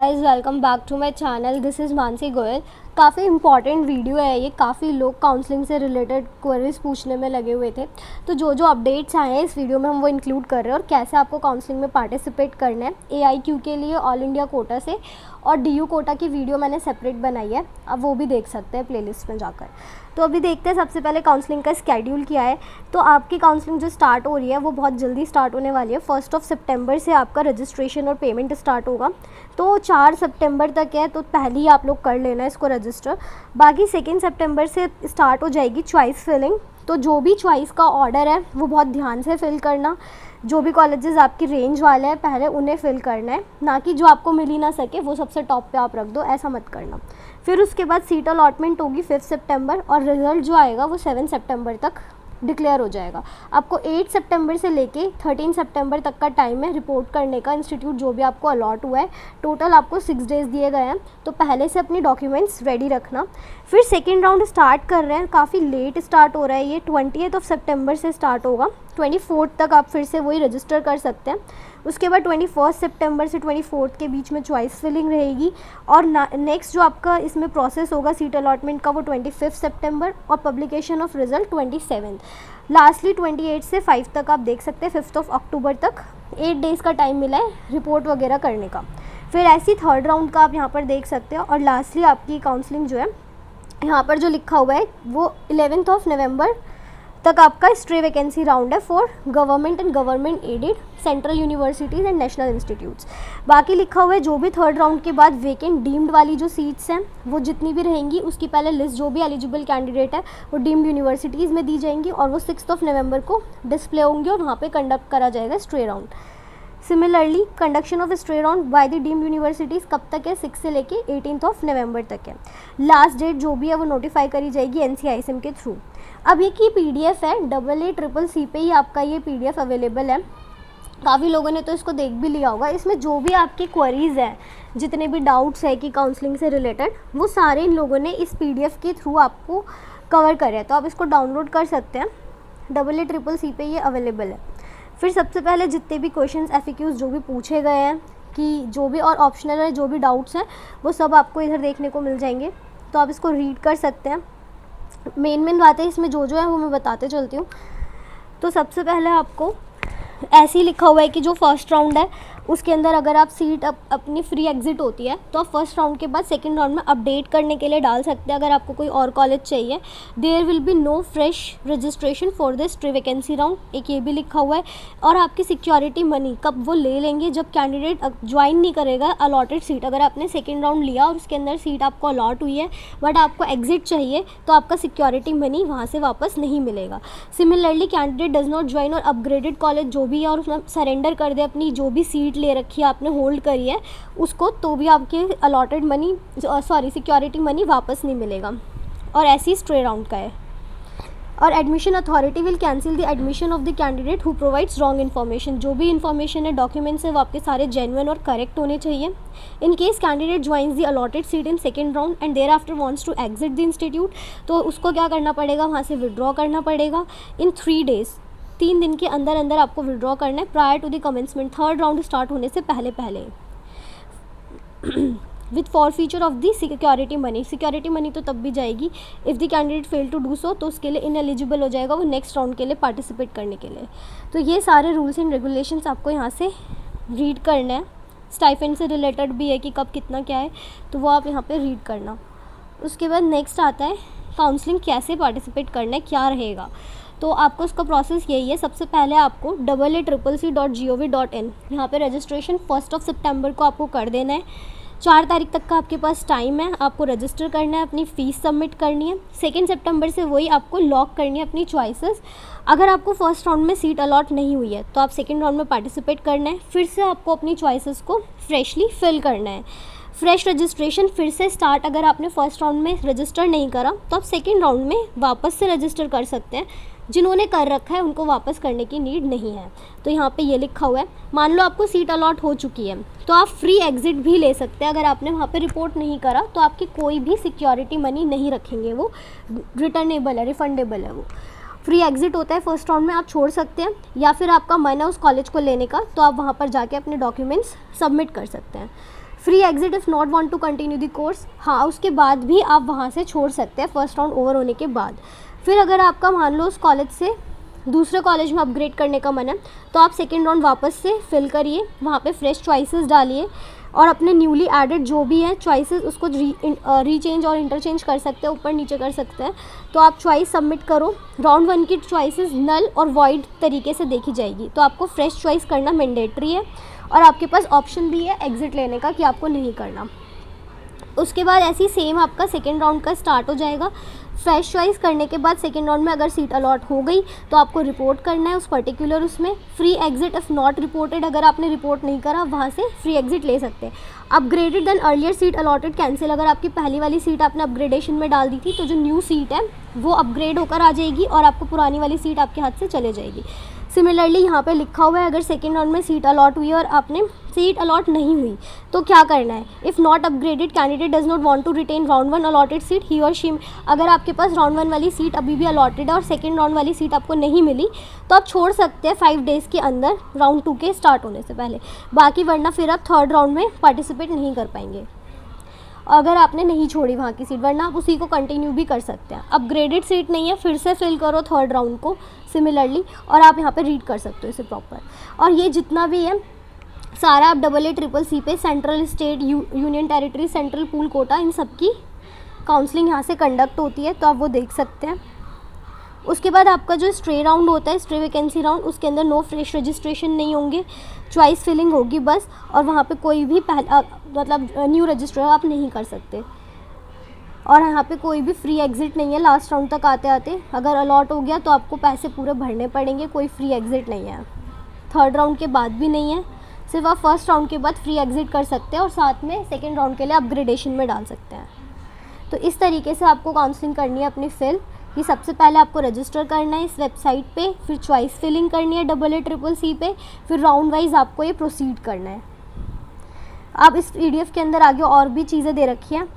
Guys welcome back to my channel. This is Mansi Goyal. काफ़ी important video है ये। काफ़ी लोग काउंसलिंग से रिलेटेड क्वेरीज पूछने में लगे हुए थे, तो जो अपडेट्स आए हैं इस वीडियो में हम वो इंक्लूड कर रहे हैं और कैसे आपको काउंसलिंग में पार्टिसिपेट करना है। AIQ के लिए ऑल इंडिया कोटा से और DU कोटा की वीडियो मैंने सेपरेट बनाई है, अब वो भी देख सकते हैं प्लेलिस्ट में जाकर। तो अभी देखते हैं सबसे पहले काउंसलिंग का स्केड्यूल क्या है। तो आपकी काउंसलिंग जो स्टार्ट हो रही है वो बहुत जल्दी स्टार्ट होने वाली है। 1 सितंबर से आपका रजिस्ट्रेशन और पेमेंट स्टार्ट होगा, तो 4 सितंबर तक है, तो पहले ही आप लोग कर लेना इसको रजिस्टर। बाकी 2 सितंबर से स्टार्ट हो जाएगी चॉइस फिलिंग। तो जो भी चॉइस का ऑर्डर है वो बहुत ध्यान से फिल करना। जो भी कॉलेजेस आपकी रेंज वाले हैं पहले उन्हें फिल करना है, ना कि जो आपको मिल ही ना सके वो सबसे टॉप पे आप रख दो, ऐसा मत करना। फिर उसके बाद सीट अलॉटमेंट होगी 5 सितंबर और रिज़ल्ट जो आएगा वो 7 सितंबर तक डिक्लेयर हो जाएगा। आपको 8 सितंबर से लेके 13 सितंबर तक का टाइम है रिपोर्ट करने का। इंस्टीट्यूट जो भी आपको अलॉट हुआ है, टोटल आपको 6 डेज़ दिए गए हैं, तो पहले से अपनी डॉक्यूमेंट्स रेडी रखना। फिर सेकेंड राउंड स्टार्ट कर रहे हैं, काफ़ी लेट स्टार्ट हो रहा है ये। 20 सितंबर से स्टार्ट होगा, 24 तक आप फिर से वही रजिस्टर कर सकते हैं। उसके बाद 21 सितंबर से 24 के बीच में चॉइस फिलिंग रहेगी और नेक्स्ट जो आपका इसमें प्रोसेस होगा सीट अलॉटमेंट का वो 25 सितंबर और पब्लिकेशन ऑफ रिजल्ट 27। लास्टली 28 से 5 तक आप देख सकते हैं, 5 अक्टूबर तक 8 डेज़ का टाइम मिला है रिपोर्ट वगैरह करने का। फिर ऐसी थर्ड राउंड का आप यहाँ पर देख सकते हैं। और लास्टली आपकी काउंसलिंग जो है यहाँ पर जो लिखा हुआ है वो 11 नवंबर तक आपका स्ट्रे वैकेंसी राउंड है for government and government aided central universities and national institutes. बाकी लिखा हुआ है जो भी थर्ड राउंड के बाद वेकेंट डीम्ड वाली जो सीट्स हैं वो जितनी भी रहेंगी उसकी पहले लिस्ट जो भी एलिजिबल कैंडिडेट है वो डीम्ड यूनिवर्सिटीज़ में दी जाएंगी और वो 6 नवंबर को डिस्प्ले होंगे और वहाँ पे कंडक्ट करा जाएगा stray round. Similarly conduction of stray round by the deemed universities कब तक है, 6 से लेके 18 नवंबर तक है। लास्ट डेट जो भी है वो नोटिफाई करी जाएगी NCISM के थ्रू। अब ये की PDF है, AACCC पे ही आपका ये PDF अवेलेबल है। काफ़ी लोगों ने तो इसको देख भी लिया होगा। इसमें जो भी आपकी क्वेरीज़ हैं, जितने भी डाउट्स है कि काउंसलिंग से रिलेटेड, वो सारे इन लोगों ने इस PDF के थ्रू आपको कवर करे हैं, तो आप इसको डाउनलोड कर सकते हैं। AACCC पे ये अवेलेबल है। फिर सबसे पहले जितने भी क्वेश्चंस FAQs जो भी पूछे गए हैं कि जो भी और ऑप्शनल है जो भी डाउट्स हैं वो सब आपको इधर देखने को मिल जाएंगे, तो आप इसको रीड कर सकते हैं। मेन बातें इसमें जो है वो मैं बताते चलती हूँ। तो सबसे पहले आपको ऐसे ही लिखा हुआ है कि जो फर्स्ट राउंड है उसके अंदर अगर आप सीट अपनी फ्री एग्जिट होती है तो आप फर्स्ट राउंड के बाद सेकंड राउंड में अपडेट करने के लिए डाल सकते हैं। अगर आपको कोई और कॉलेज चाहिए, there will be no fresh registration for this stray vacancy round, एक ये भी लिखा हुआ है। और आपकी सिक्योरिटी मनी कब वो ले लेंगे, जब कैंडिडेट ज्वाइन नहीं करेगा अलॉटेड सीट। अगर आपने सेकेंड राउंड लिया और उसके अंदर सीट आपको अलॉट हुई है बट आपको एग्जिट चाहिए तो आपका सिक्योरिटी मनी वहाँ से वापस नहीं मिलेगा। Similarly candidate does not join और अपग्रेडेड कॉलेज जो भी है और उसमें सरेंडर कर दे अपनी जो भी सीट ले रखी है आपने होल्ड करी है उसको, तो भी आपके अलॉटेड मनी सिक्योरिटी मनी वापस नहीं मिलेगा। और ऐसी स्ट्रे राउंड का है। और admission authority will cancel the admission of the candidate who provides wrong information. जो भी इन्फॉर्मेशन है डॉक्यूमेंट्स है वो आपके सारे जेन्युइन और करेक्ट होने चाहिए। In case candidate joins the allotted seat in second round and thereafter wants to exit the institute, तो उसको क्या करना पड़ेगा, वहाँ से विड्रॉ करना पड़ेगा इन 3 डेज़। 3 दिन के अंदर अंदर आपको विड्रॉ करना है prior to the commencement, third round start होने से पहले with forfeiture of the security money. Security money तो तब भी जाएगी if the candidate fail to do so, तो उसके लिए इनएलिजिबल हो जाएगा वो नेक्स्ट राउंड के लिए पार्टिसिपेट करने के लिए। तो ये सारे रूल्स एंड रेगुलेशंस आपको यहाँ से रीड करना है। स्टाइपेंड से रिलेटेड भी है कि कब कितना क्या है, तो वो आप यहाँ पे रीड करना। उसके बाद नेक्स्ट आता है काउंसलिंग कैसे पार्टिसिपेट करना है, क्या रहेगा। तो आपको उसका प्रोसेस यही है। सबसे पहले आपको AACCC.gov.in यहाँ पे रजिस्ट्रेशन 1 सितंबर को आपको कर देना है। 4 तारीख तक का आपके पास टाइम है, आपको रजिस्टर करना है, अपनी फ़ीस सबमिट करनी है। 2 सितंबर से वही आपको लॉक करनी है अपनी चॉइसेस। अगर आपको फर्स्ट राउंड में सीट अलॉट नहीं हुई है तो आप सेकेंड राउंड में पार्टिसिपेट करना है। फिर से आपको अपनी चॉइसेस को फ्रेशली फिल करना है। फ्रेश रजिस्ट्रेशन फिर से स्टार्ट, अगर आपने फर्स्ट राउंड में रजिस्टर नहीं करा तो आप सेकेंड राउंड में वापस से रजिस्टर कर सकते हैं। जिन्होंने कर रखा है उनको वापस करने की नीड नहीं है। तो यहाँ पे ये लिखा हुआ है, मान लो आपको सीट अलॉट हो चुकी है तो आप फ्री एग्जिट भी ले सकते हैं। अगर आपने वहाँ पे रिपोर्ट नहीं करा तो आपकी कोई भी सिक्योरिटी मनी नहीं रखेंगे, वो रिटर्नेबल है, रिफंडेबल है। वो फ्री एग्जिट होता है फर्स्ट राउंड में, आप छोड़ सकते हैं। या फिर आपका मन है उस कॉलेज को लेने का तो आप वहाँ पर जाके अपने डॉक्यूमेंट्स सबमिट कर सकते हैं। Free exit if not want to continue the course, हाँ उसके बाद भी आप वहाँ से छोड़ सकते हैं फर्स्ट राउंड ओवर होने के बाद। फिर अगर आपका मान लो उस कॉलेज से दूसरे कॉलेज में अपग्रेड करने का मन है तो आप सेकेंड राउंड वापस से फिल करिए, वहाँ पे फ्रेश चॉइसेस डालिए और अपने न्यूली एडेड जो भी है चॉइसेस उसको रीचेंज और इंटरचेंज कर सकते हैं, ऊपर नीचे कर सकते हैं। तो आप चॉइस सबमिट करो, राउंड 1 की चॉइसेस नल और वॉइड तरीके से देखी जाएगी, तो आपको फ्रेश चॉइस करना मैंडेटरी है और आपके पास ऑप्शन भी है एग्ज़िट लेने का कि आपको नहीं करना। उसके बाद ऐसे ही सेम आपका सेकेंड राउंड का स्टार्ट हो जाएगा। फ्रेश चॉइस करने के बाद सेकेंड राउंड में अगर सीट अलॉट हो गई तो आपको रिपोर्ट करना है उस पर्टिकुलर उसमें। Free exit if not reported, अगर आपने रिपोर्ट नहीं करा वहाँ से फ्री एग्जिट ले सकते हैं। Upgraded then earlier seat allotted cancel, अगर आपकी पहली वाली सीट आपने अपग्रेडेशन में डाल दी थी तो जो न्यू सीट है वो अपग्रेड होकर आ जाएगी और आपको पुरानी वाली सीट आपके हाथ से चले जाएगी। सिमिलरली यहाँ पे लिखा हुआ है अगर सेकेंड राउंड में सीट अलॉट हुई और आपने सीट अलॉट नहीं हुई तो क्या करना है। If not upgraded candidate does not want to retain round 1 allotted seat ही और शी, अगर आपके पास राउंड 1 वाली सीट अभी भी अलॉटेड है और सेकेंड राउंड वाली सीट आपको नहीं मिली तो आप छोड़ सकते हैं 5 डेज़ के अंदर राउंड 2 के स्टार्ट होने से पहले। बाकी वरना फिर आप थर्ड राउंड में पार्टिसिपेट नहीं कर पाएंगे अगर आपने नहीं छोड़ी वहाँ की सीट, वरना आप उसी को कंटिन्यू भी कर सकते हैं। अपग्रेडेड सीट नहीं है फिर से फिल करो थर्ड राउंड को सिमिलरली और आप यहाँ पे रीड कर सकते हो इसे प्रॉपर। और ये जितना भी है सारा आप AA-CCC पे central state union territory central pool quota इन सब की काउंसलिंग यहाँ से कंडक्ट होती है तो आप वो देख सकते हैं। उसके बाद आपका जो स्ट्रे राउंड होता है, स्ट्रे वैकेंसी राउंड, उसके अंदर नो फ्रेश रजिस्ट्रेशन नहीं होंगे, चॉइस फिलिंग होगी बस और वहाँ पे कोई भी मतलब न्यू रजिस्टर आप नहीं कर सकते। और यहाँ पे कोई भी फ्री एग्ज़िट नहीं है लास्ट राउंड तक आते आते, अगर अलॉट हो गया तो आपको पैसे पूरे भरने पड़ेंगे, कोई फ्री एग्ज़िट नहीं है। थर्ड राउंड के बाद भी नहीं है, सिर्फ आप फर्स्ट राउंड के बाद फ्री एग्ज़िट कर सकते हैं और साथ में सेकेंड राउंड के लिए अपग्रेडेशन में डाल सकते हैं। तो इस तरीके से आपको काउंसलिंग करनी है अपनी फिल कि सबसे पहले आपको रजिस्टर करना है इस वेबसाइट पे, फिर चॉइस फिलिंग करनी है AA-CCC पे, फिर राउंड वाइज आपको ये प्रोसीड करना है। आप इस PDF के अंदर आगे और भी चीज़ें दे रखी हैं,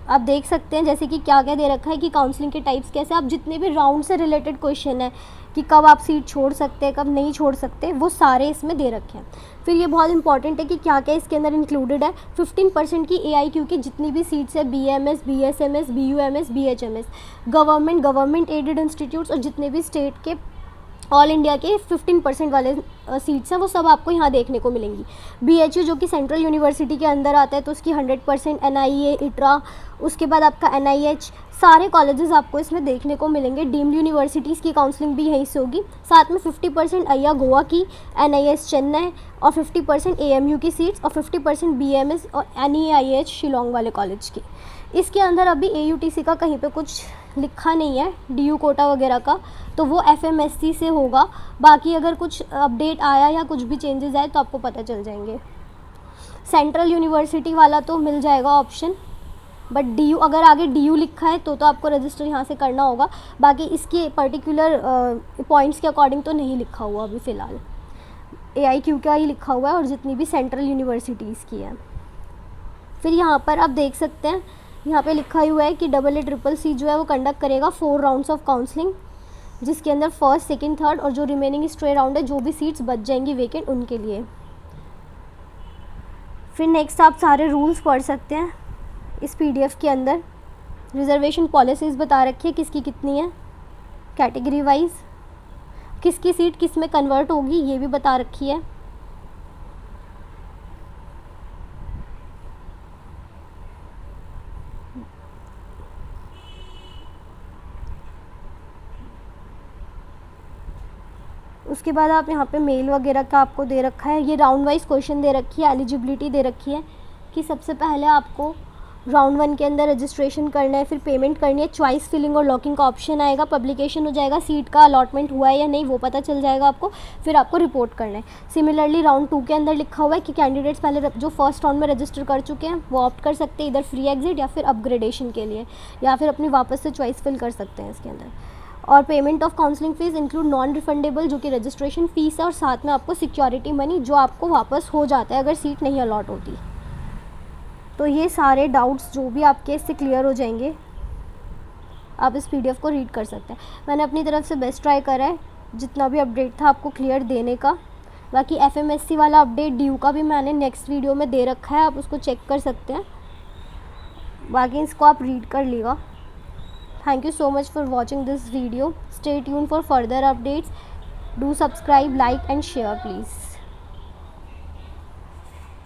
आप देख सकते हैं जैसे कि क्या क्या दे रखा है कि काउंसलिंग के टाइप्स कैसे, आप जितने भी राउंड से रिलेटेड क्वेश्चन है कि कब आप सीट छोड़ सकते हैं कब नहीं छोड़ सकते वो सारे इसमें दे रखे हैं। फिर ये बहुत इंपॉर्टेंट है कि क्या क्या इसके अंदर इंक्लूडेड है। 15% की AIQ की जितनी भी सीट्स है BMS, BSMS, BUMS, BHMS, government aided institutes और जितने भी स्टेट के ऑल इंडिया के 15% वाले सीट्स हैं वो सब आपको यहाँ देखने को मिलेंगी। BHU जो कि सेंट्रल यूनिवर्सिटी के अंदर आता है तो उसकी 100%, NIA, ITRA, उसके बाद आपका NIH, सारे कॉलेजेस आपको इसमें देखने को मिलेंगे। डीम्ड यूनिवर्सिटीज़ की काउंसलिंग भी यहीं से होगी। साथ में 50% अय्या गोवा की, NIS चेन्नई और 50% AMU की सीट्स और 50% BMS और NEIH शिलोंग वाले कॉलेज की। इसके अंदर अभी AUTC का कहीं पे कुछ लिखा नहीं है, DU कोटा वगैरह का, तो वो FMSC से होगा। बाकी अगर कुछ अपडेट आया या कुछ भी चेंजेस आए तो आपको पता चल जाएंगे। सेंट्रल यूनिवर्सिटी वाला तो मिल जाएगा ऑप्शन, बट DU अगर आगे DU लिखा है तो आपको रजिस्टर यहाँ से करना होगा। बाकी इसके पर्टिकुलर पॉइंट्स के अकॉर्डिंग तो नहीं लिखा हुआ अभी फ़िलहाल, AIQ का ही लिखा हुआ है और जितनी भी सेंट्रल यूनिवर्सिटीज़ की है। फिर यहाँ पर आप देख सकते हैं यहाँ पे लिखा हुआ है कि AA-CCC जो है वो कंडक्ट करेगा 4 राउंड्स ऑफ काउंसलिंग, जिसके अंदर फर्स्ट, सेकंड, थर्ड और जो रिमेनिंग स्ट्रे राउंड है जो भी सीट्स बच जाएंगी वेकेंट उनके लिए। फिर नेक्स्ट आप सारे रूल्स पढ़ सकते हैं इस PDF के अंदर। रिजर्वेशन पॉलिसीज़ बता रखी है किसकी कितनी है, कैटेगरी वाइज किसकी सीट किस में कन्वर्ट होगी ये भी बता रखी है। उसके बाद आप यहाँ पे मेल वगैरह का आपको दे रखा है, ये राउंड वाइज क्वेश्चन दे रखी है, एलिजिबिलिटी दे रखी है कि सबसे पहले आपको राउंड 1 के अंदर रजिस्ट्रेशन करना है, फिर पेमेंट करनी है, चॉइस फिलिंग और लॉकिंग का ऑप्शन आएगा, पब्लिकेशन हो जाएगा, सीट का अलॉटमेंट हुआ है या नहीं वो पता चल जाएगा आपको, फिर आपको रिपोर्ट करना है। सिमिलरली राउंड 2 के अंदर लिखा हुआ है कि कैंडिडेट्स पहले जो फर्स्ट राउंड में रजिस्टर कर चुके हैं वो ऑप्ट कर सकते हैं इधर फ्री एग्जिट या फिर अपग्रेडेशन के लिए, या फिर अपनी वापस से चॉइस फिल कर सकते हैं इसके अंदर। और payment of counselling fees include non refundable जो कि रजिस्ट्रेशन फ़ीस है और साथ में आपको सिक्योरिटी मनी जो आपको वापस हो जाता है अगर सीट नहीं अलॉट होती। तो ये सारे डाउट्स जो भी आपके इससे क्लियर हो जाएंगे, आप इस PDF को रीड कर सकते हैं। मैंने अपनी तरफ से बेस्ट ट्राई करा है जितना भी अपडेट था आपको क्लियर देने का। बाकी FMSC वाला अपडेट ड्यू का भी मैंने नेक्स्ट वीडियो में दे रखा है, आप उसको चेक कर सकते हैं। बाकी इसको आप रीड कर लीजिएगा। Thank you so much for watching this video. Stay tuned for further updates. Do subscribe, like and share please.